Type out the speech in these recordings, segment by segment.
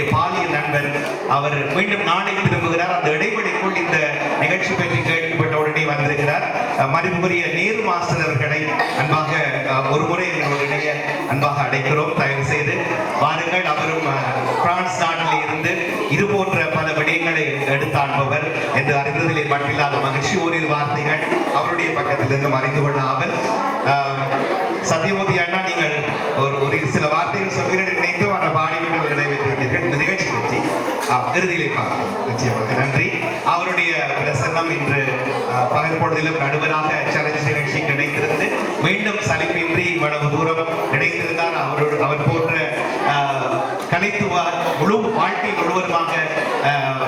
அவருடைய பாலியல் நண்பர். அவர் மீண்டும் நாளை திரும்புகிறார். அந்த இடைவெளிக்குள் இந்த நிகழ்ச்சி பற்றி கேள்விப்பட்ட உடனே வந்திருக்கிறார். மதிப்புக்குரிய நேரு மாஸ்டர் அவர்களை அன்பாக ஒரு முறை எங்களுடைய அன்பாக அழைக்கிறோம். தயவு செய்து வாருங்கள். அவரும் பிரான்ஸ் நாட்டில் இருந்து இது போன்ற பல விடயங்களை எடுத்தாண்பவர் என்று அறிந்ததிலே மட்டில்லாத மகிழ்ச்சி. ஓரிரு வார்த்தைகள் அவருடைய பக்கத்திலிருந்து அறிந்து கொள்ள ஆவல். சத்தியமூர்த்தி அண்ணா, நீங்கள் ஒரு சில வார்த்தைகள் சொல்கிறேன் நினைத்து அந்த பாடிகள் நிறைவேற்றிவிட்டீர்கள். இந்த நிகழ்ச்சி பற்றி இறுதியிலே பார்ப்போம். நிச்சயமாக நன்றி. அவருடைய பிரசன்னம் இன்று பகல் பொழுதிலும் நடுவராக சேலஞ்ச் நிகழ்ச்சிக்கு இணைத்திருந்து மீண்டும் சலிப்பின்றி இவ்வளவு தூரம் இணைத்திருந்தார். அவர் போன்ற கலைத்துவ முழு வாழ்க்கை முழுவதுமாக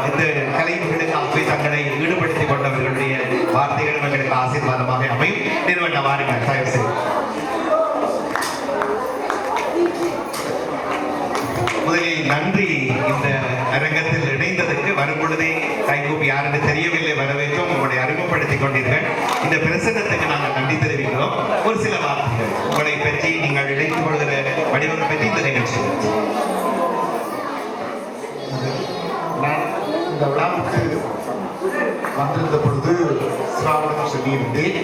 இந்த கலைஞர்களுக்காகவே தங்களை ஈடுபடுத்திக் கொண்டவர்களுடைய வார்த்தைகள் எங்களுக்கு ஆசீர்வாதமாக அமையும். நிறுவன வாருங்கள் தயவு செய்து. முதலில் நன்றி. இந்த அரங்கத்தில் இணைந்ததற்கு வரும் பொழுதே கைகூப்பி யாருக்கு தெரியவில்லை வரவேற்றோம். உங்களை அறிமுகப்படுத்திக் கொண்டீர்கள். இந்த பிரசன்னத்துக்கு நாங்கள் நன்றி தெரிவிக்கிறோம். ஒரு சில வார்த்தைகள் உங்களை பற்றி, நீங்கள் இணைத்துக் கொள்கிற வடிவம் பற்றி இந்த நிகழ்ச்சி. நான் இந்த விழாவுக்கு வந்திருந்த பொழுது சிவாவிடம் சொல்லியிருந்தேன்.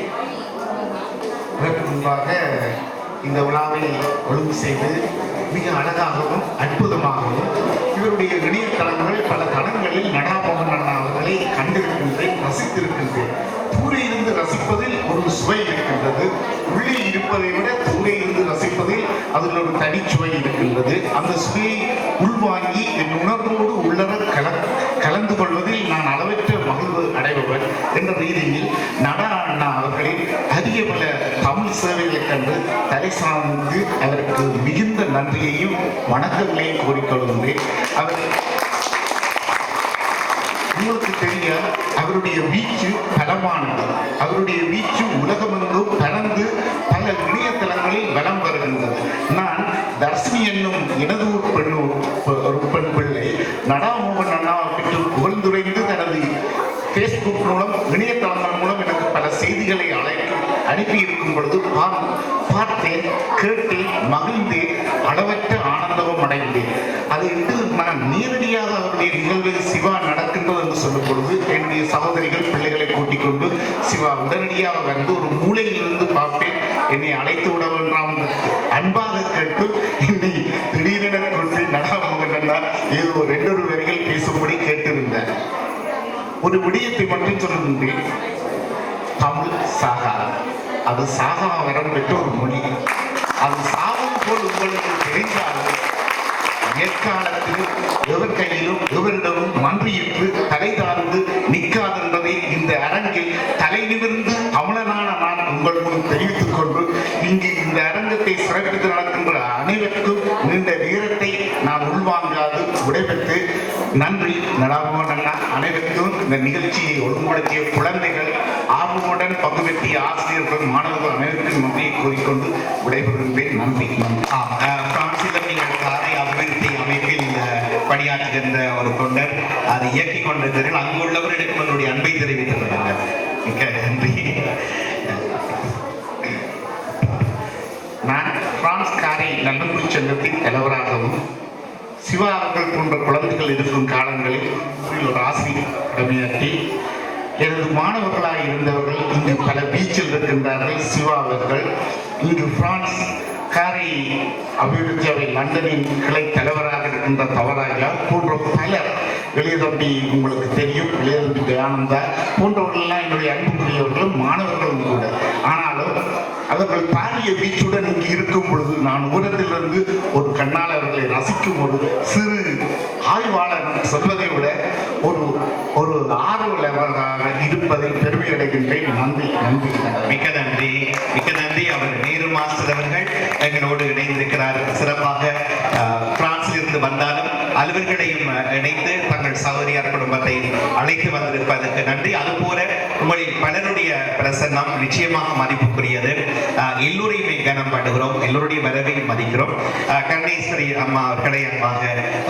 இதற்கு முன்பாக இந்த விழாவை ஒழுங்கு செய்து மிக அழகாகவும் அற்புதமாகவும் இவருடைய இணையதளங்கள் பல தளங்களில் நடாமோகன் அண்ணா அவர்களை கண்டிருக்கின்றேன், ரசித்திருக்கின்றேன். தூரே இருந்து ரசிப்பதில் ஒரு சுவை இருக்கின்றது. உள்ளே இருப்பதை விட தூரே இருந்து ரசிப்பதில் அதில் ஒரு தனிச்சுவை இருக்கின்றது. அந்த சுவையை உள்வாங்கி என் உணர்வோடு உள்ளர கலந்து கொள்வதில் நான் அளவற்ற மகிழ்வு அடைபவர் என்ற ரீதியில் நடா அண்ணா அவர்களின் அரிய பல தமிழ் சேவைகளை கண்டு தலை சார்ந்து அவருக்கு மிகுந்த நன்றியையும் வணக்கங்களையும் கோரிக்கொள்கின்றேன். அவர் உங்களுக்கு தெரிய அவருடைய வீச்சு பலமானது. அவருடைய வீச்சு உலகமெங்கும் பறந்து பல இணையதளங்களில் வலம் வருகின்றது. நான் தர்ஷினி என்னும் எனதூர் பெண் பிள்ளை நடாமோகன் அண்ணாவை பெற்று புகழ்ந்துரைந்து தனது பேஸ்புக் மூலம் இணையதளங்கள் மூலம் எனக்கு பல செய்திகளை அனுப்பியிருக்கும் பொழுது பார்த்தேன், கேட்டேன், மகிழ்ந்தேன், அளவற்ற ஆனந்தமும் அடைந்தேன். அதை நான் நேரடியாக அவருடைய நிகழ்வில் சிவா நடக்கின்றது என்று சொல்லும் பொழுது என்னுடைய சகோதரிகள் பிள்ளைகளை கூட்டிக் கொண்டு சிவா உடனடியாக வந்து ஒரு மூலையிலிருந்து பார்ப்பேன். என்னை அழைத்து விட வேண்டாம் அன்பாக கேட்டு என்னை திடீரென கொண்டு நடாமோகன் ஏதோ 2 வரிகள் பேசும்படி கேட்டிருந்தேன். ஒரு விடயத்தை மட்டும் சொல்லுகின்றேன். தமிழ் சாகா, அது சாகா வரம் பெற்ற ஒரு மொழி. அது சாகும் போல் உங்களுக்கு தெரிந்தாலும் எக்காலத்தில் எவர் கையிலும் எவரிடமும் நன்றியிட்டு தலை தாழ்ந்து நிற்காது என்பதை இந்த அரங்கில் தலை நிமிர்ந்து தமிழனான நான் உங்கள் முன் தெரிவித்துக் கொண்டு இங்கு இந்த அரங்கத்தை சிறப்பித்து நடக்கின்ற அனைவருக்கும் நீண்ட வீரத்தை நான் உள்வாங்காது விடைபெற்று நன்றி. நடாமோகன் அண்ணா அனைவருக்கும் இந்த நிகழ்ச்சியை ஒழுங்குபடுத்திய குழந்தைகள், ஆர்வமுடன் பங்கு பெற்றிய ஆசிரியர்கள், மாணவர்கள் அனைவருக்கும் நன்றியை கூறிக்கொண்டு விடைபெறுகின்றேன். நன்றி. பிரான்சில் நீங்கள் காரை அபிவிருத்தி அமைப்பில் பணியாற்றுகின்ற ஒரு தொண்டர், அதை இயக்கிக் கொண்டிருக்கிறீர்கள். அங்குள்ளவர்களுக்கு உங்களுடைய அன்பை தெரிவித்திருக்கிறார்கள். மிக்க நன்றி. நான் பிரான்ஸ் காரை நல்லுக்குடி சங்கத்தின் தலைவராகவும் சிவா அவர்கள் போன்ற குழந்தைகள் இருக்கும் காலங்களில் ஒரு ஆசிரியர் கடமையாற்றி எனது மாணவர்களாக இருந்தவர்கள் இங்கு பல பீச்சில் இருக்கின்றார்கள். சிவா அவர்கள் இங்கு பிரான்ஸ் காரை அபிவிருத்தி அவை லண்டனின் கிளை தலைவராக இருக்கின்ற தவராஜா போன்ற பலர், இளையதம்பி உங்களுக்கு தெரியும், இளையதம்பி தயானந்தா போன்றவர்கள்லாம் என்னுடைய அன்புக்குரியவர்களும் மாணவர்களும் கூட. ஆனாலும் அவர்கள் பாரிய வீச்சுடன் இங்கு இருக்கும் பொழுது நான் ஊரத்திலிருந்து ஒரு கண்ணால் அவர்களை ரசிக்கும் ஒரு சிறு ஆய்வாளர் சொல்வதை விட ஒரு ஆர்வலராக இருப்பதில் பெருமை அடைகின்றேன். நன்றி. நன்றி. மிக்க நன்றி. மிக்க நன்றி. அவர் நேரு மாஸ்டர் அவர்கள் எங்களோடு இணைந்திருக்கிறார். சிறப்பாக பிரான்சில் இருந்து வந்தாலும் அலுவல்களையும் இணைத்து தங்கள் சகோதரியார் குடும்பத்தை அழைத்து வந்திருப்பதற்கு நன்றி. அதுபோல உங்களில் பலருடைய பிரசன்னம் நிச்சயமாக மதிப்புக்குரியது. எல்லோரையுமே கனம் பண்ணுகிறோம். எல்லோருடைய வரவை மதிக்கிறோம். கருணேஸ்வரி அம்மா அவர்களை அன்பாக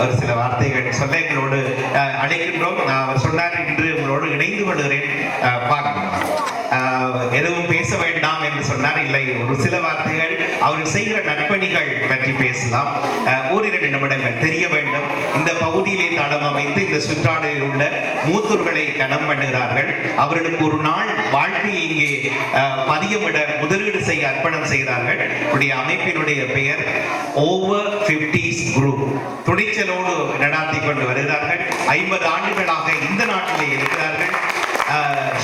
ஒரு சில வார்த்தைகள் சொல்ல எங்களோடு அழைக்கின்றோம். அவர் சொன்னார், இன்று உங்களோடு இணைந்து கொள்கிறேன், எதுவும் பேச வேண்டாம் என்று சொன்னார். இல்லை, ஒரு சில வார்த்தைகள் அவர் செய்கிற நற்பணிகள் பற்றி பேசலாம். ஓரிரண்டு நிமிடங்கள் தெரிய வேண்டும். இந்த பகுதியிலே தடம் அமைத்து இந்த சுற்றாடலில் உள்ள மூத்தோர்களை கனம் பண்ணுகிறார்கள். அவர்களுக்கு ஒரு நாள் வாழ்க்கையை இங்கே பதியமிட முதலீடு செய்ய அர்ப்பணம் செய்கிறார்கள். உடைய அமைப்பினுடைய பெயர் ஓவர் 50s குரூப். துணிச்சலோடு நடாத்தி கொண்டு வருகிறார்கள். 50 ஆண்டுகளாக இந்த நாட்டிலே இருக்கிறார்கள்.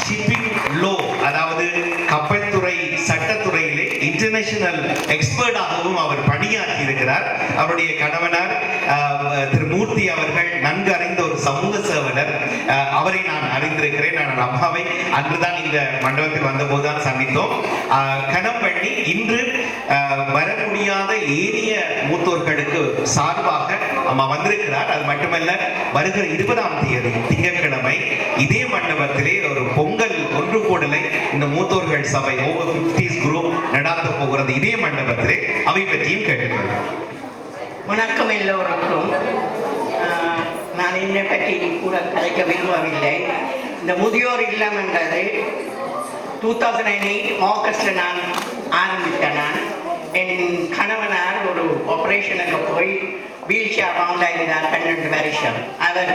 ஷிப்பிங் லோ, அதாவது கப்பல் துறை சட்டத்துறையிலே இன்டர்நேஷனல் எக்ஸ்பர்டாகவும் அவர் பணியாற்றி இருக்கிறார். அவருடைய கணவனார் திரு மூர்த்தி அவர்கள் நன்கு அறிந்த ஒரு சமூக சேவகர். அவரை நான் அறிந்திருக்கிறேன். நான் அம்மாவை அன்றுதான் இந்த மண்டபத்தில் வந்தபோதுதான் சந்தித்தோம். கணம் பண்ணி இன்று வர முடியாத ஏரிய மூத்தோர்களுக்கு சார்பாக அம்மா வந்திருக்கிறார். அது மட்டுமல்ல, வருகிற 20ஆம் தேதி திங்கட்கிழமை இதே மண்டபத்திலே ஒரு பொங்கல் ஒன்று கூடலை இந்த மூத்தோர்கள் சபை ஓவர் 50s குரூப் நடாத்த போகிறது. இதே மண்டபத்திலே அவை பற்றியும் கேட்டுக்கொள்கிறேன். வணக்கம் எல்லோருக்கும். நான் என்னை பற்றி கூட கலைக்க விரும்பவில்லை. இந்த முதியோர் இல்லம் என்றது 2008 ஆகஸ்டில் நான் ஆரம்பித்தேன். என் கணவனார் ஒரு ஆப்ரேஷனுக்கு போய் வீல் சேர் வாங்கியிருந்தார் 12 வருஷம். அவர்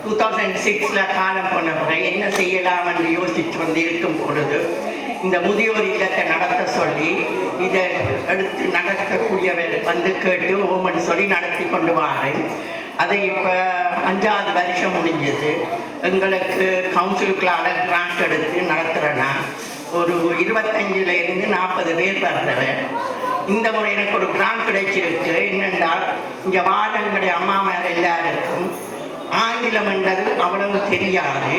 2006 காலம் போன முறை என்ன செய்யலாம் என்று யோசித்து வந்து இருக்கும் பொழுது இந்த முதியோர் இல்லத்தை நடத்த சொல்லி இதை எடுத்து நடத்தக்கூடியவர் வந்து கேட்டு ஓமன் சொல்லி நடத்தி கொண்டு வாரேன். அதை இப்போ 5வது வருஷம் முடிஞ்சது. எங்களுக்கு கவுன்சிலுக்களால் கிராண்ட் எடுத்து நடத்துகிறேன்னா ஒரு 25லேருந்து 40 பேர் வர்றவர். இந்த முறை எனக்கு ஒரு கிராண்ட் கிடைச்சிருக்கு. என்னென்றால் இங்கே வார்டனுடைய அம்மாமார் எல்லாருக்கும் ஆங்கிலம் என்றது அவ்வளவு தெரியாது.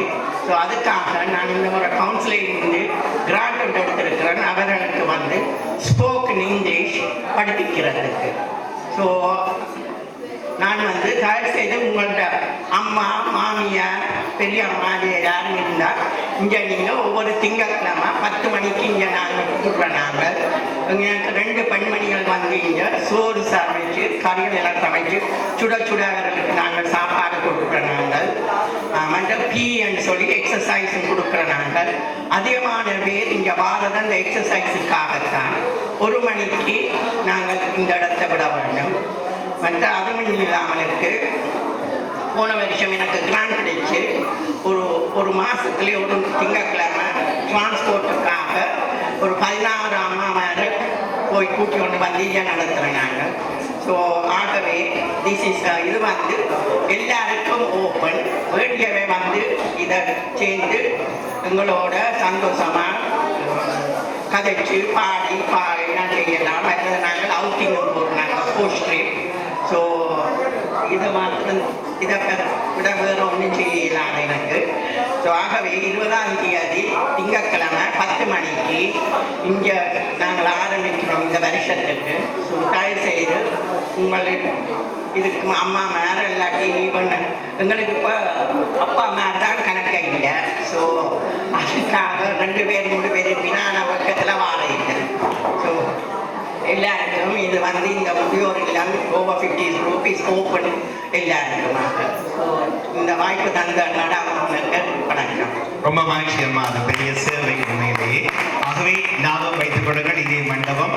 ஸோ அதுக்காக நான் இந்த முறை கவுன்சிலிருந்து கிராண்ட் எடுத்திருக்கிறேன். அவர்களுக்கு வந்து ஸ்போக்கன் இங்கிலீஷ் படிப்பிக்கிறதுக்கு. ஸோ நான் வந்து தயவு செய்து உங்கள்கிட்ட அம்மா, மாமியார், பெரிய அம்மா யாரும் இருந்தால் இங்கே நீங்கள் ஒவ்வொரு திங்கட்கிழமை 10 மணிக்கு இங்கே நாங்கள் கூப்பிட்றோம். நாங்கள் எனக்கு 2 பெண்மணிகள் வந்து இங்கே சோறு சமைச்சு கறிகள் எல்லாம் சமைச்சு சுட சுட அவர்களுக்கு நாங்கள் சாப்பாடு கொடுக்குறோம். நாங்கள் மற்ற பீன்னு சொல்லி எக்ஸசைஸும் கொடுக்குறோம். நாங்கள் அதிகமான பேர் இங்கே வாரது அந்த எக்ஸசைஸுக்காகத்தான். 1 மணிக்கு நாங்கள் இந்த இடத்தை விட வேண்டும். மற்ற அதுவும் இல்லாமலுக்கு போன வருஷம் எனக்கு கிராண்ட் கிடைச்சு ஒரு மாதத்துலேயே ஒரு திங்கட்கிழமை டிரான்ஸ்போர்ட்டுக்காக ஒரு 16 அம்மாமார் போய் கூட்டி கொண்டு வந்து இங்கே நடத்துகிறோம் நாங்கள். ஸோ ஆகவே இது வந்து எல்லாருக்கும் ஓப்பன். வேண்டியவை வந்து இதை சேர்ந்து எங்களோட சந்தோஷமாக கதைச்சு பாடி எல்லாம் செய்யலாம். மற்றது நாங்கள் அவுட்டிங்கும் போகிறோம். நாங்கள் போஸ்ட் ட்ரிப். ஸோ இதை மாத்திரம் இதை விட வேறு ஒன்றும் செய்யலாம் எனக்கு. ஸோ ஆகவே 20ஆம் தேதி திங்கட்கிழமை 10 மணிக்கு இங்கே நாங்கள் ஆரம்பிக்கிறோம் இந்த வருஷத்துக்கு. ஸோ தயவு செய்து உங்களுக்கு இதுக்கு அம்மா மேலே இல்லாட்டி ஈவன் எங்களுக்கு இப்போ அப்பா மேலே தான் கணக்கு இல்லை. ஸோ அதுக்காக 2 பேர் 3 பேர் வினான பக்கத்தில் வாழையிட்டு. ஸோ எல்லாருக்கும் இது வந்து இந்த முதியோர் இல்லம் over 50s group is open எல்லாருக்குமாக. ஸோ இந்த வாய்ப்பு தந்த நடாமனுக்கு வணக்கம். ரொம்ப மகிழ்ச்சி அம்மா, அது பெரிய சேவை உண்மையிலேயே. ஆகவே ஞாபகம் வைத்துக் கொள்ளுங்கள், இதே மண்டபம்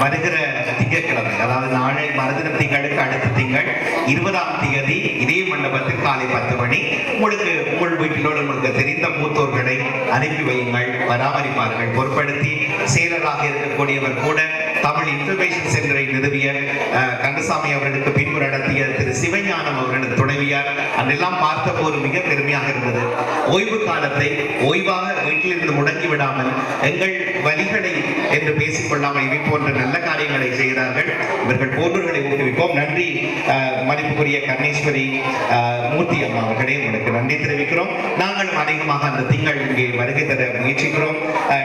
வருகிற திங்கட்கிழமை, அதாவது நாளை மறுதின திங்களுக்கு அடுத்த திங்கள் 20ஆம் தேதி இதே மண்டபத்தில் காலை 10 மணி. உங்களுக்கு உங்கள் வீட்டிலோடு உங்களுக்கு தெரிந்த மூத்தோர்களை அனுப்பி வையுங்கள், பராமரிப்பார்கள். பொறுப்படுத்தி செயலராக இருக்கக்கூடியவர் கூட தமிழ் இன்ஃபர்மேஷன் சென்டரை நிறுவிய கந்தசாமி அவர்களுக்கு பின்பு நடத்திய திரு சிவஞானம் அவர்களது துணைவியார் அதெல்லாம் பார்த்த போது மிக பெருமையாக இருந்தது. ஓய்வு காலத்தை ஓய்வாக வீட்டிலிருந்து முடங்கி விடாமல் எங்கள் வழிகளை என்று பேசிக்கொள்ளாமல் இவை போன்ற நல்ல காரியங்களை செய்கிறார்கள். இவர்கள் போன்றவர்களை ஊக்குவிப்போம். நன்றி மதிப்புக்குரிய கர்ணேஸ்வரி மூர்த்தி அம்மா அவர்களே, உங்களுக்கு நன்றி தெரிவிக்கிறோம். நாங்களும் அதிகமாக அந்த திங்கள் இங்கே வருகை தர முயற்சிக்கிறோம்.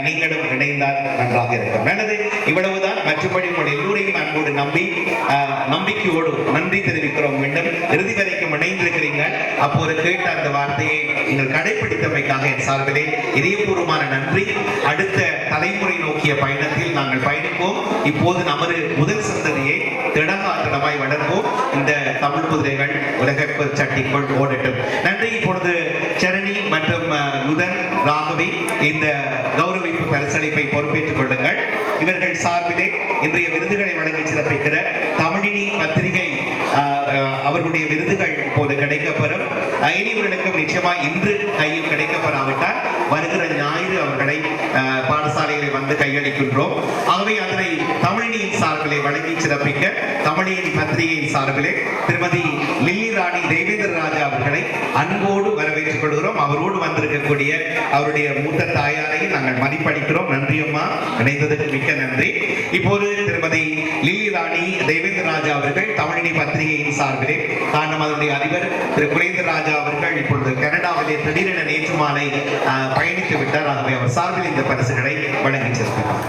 நீங்களும் இணைந்தால் நன்றாக இருக்கும். நல்லது, இவ்வளவுதான். மற்றபடி உங்கள் எல்லோரையும் அன்போடு நம்பிக்கையோடு நன்றி தெரிவிக்கிறோம். மீண்டும் இறுதி வரைக்கும் இணைந்திருக்கிறீங்க. அப்போது கேட்ட அந்த வார்த்தையை நீங்கள் கடைபிடித்தமைக்காக என் சார்பிலே இதயபூர்வமான நன்றி. அடுத்த தலைமுறை நோக்கிய பயணத்தில் நாங்கள் பயணிப்போம். இப்போது நமது முதல் சந்ததியை திடமாய் வளர்ப்போம். இந்த தமிழ் குதிரைகள் உலக சட்டிக்குள் ஓடட்டும். நன்றி. இப்பொழுது சரணி மற்றும் நுதன் ராகவி இந்த கௌரவிப்பு பரிசளிப்பை பொறுப்பேற்றுக் கொள்ளுங்கள். இவர்கள் சார்பிலே இன்றைய விருதுகளை வழங்கி சிறப்பிக்கிற தமிழினி பத்திரிகை அவர்களுடைய விருதுகள் இப்போது கிடைக்கப்பெறும். இனிவர்களுக்கும் நிச்சயமாக இன்று கையில் கிடைக்கப்பெறாவிட்டால் வருகிற ஞாயிறு அவர்களை பாடசாலைகளில் வந்து கையளிக்கின்றோம். ஆகவே அதனை தமிழினியின் சார்பிலே வழங்கி சிறப்பிக்க தமிழின் பத்திரிகையின் சார்பிலே திருமதி லில்லி ராணி தேவேந்திர ராஜா அவர்களை அன்போடு வரவேற்றுக் கொள்கிறோம். அவரோடு வந்திருக்கக்கூடிய அவருடைய மூத்த தாயாரையும் நாங்கள் மதிப்பளிக்கிறோம். நன்றியம்மா, இணைந்ததற்கு மிக்க நன்றி. இப்போது திருமதி லில்லி ராணி தேவேந்திர ராஜா அவர்கள் தமிழினி பத்திரிகையின் சார்பிலே காரணம் அதனுடைய அதிபர் திரு குலேந்திர ராஜா அவர்கள் இப்பொழுது கனடாவிலே திடீரென நேற்று மாலை பயணித்து விட்டார். ஆகவே அவர் சார்பில் இந்த பரிசுகளை வழங்கி செல்கிறார்.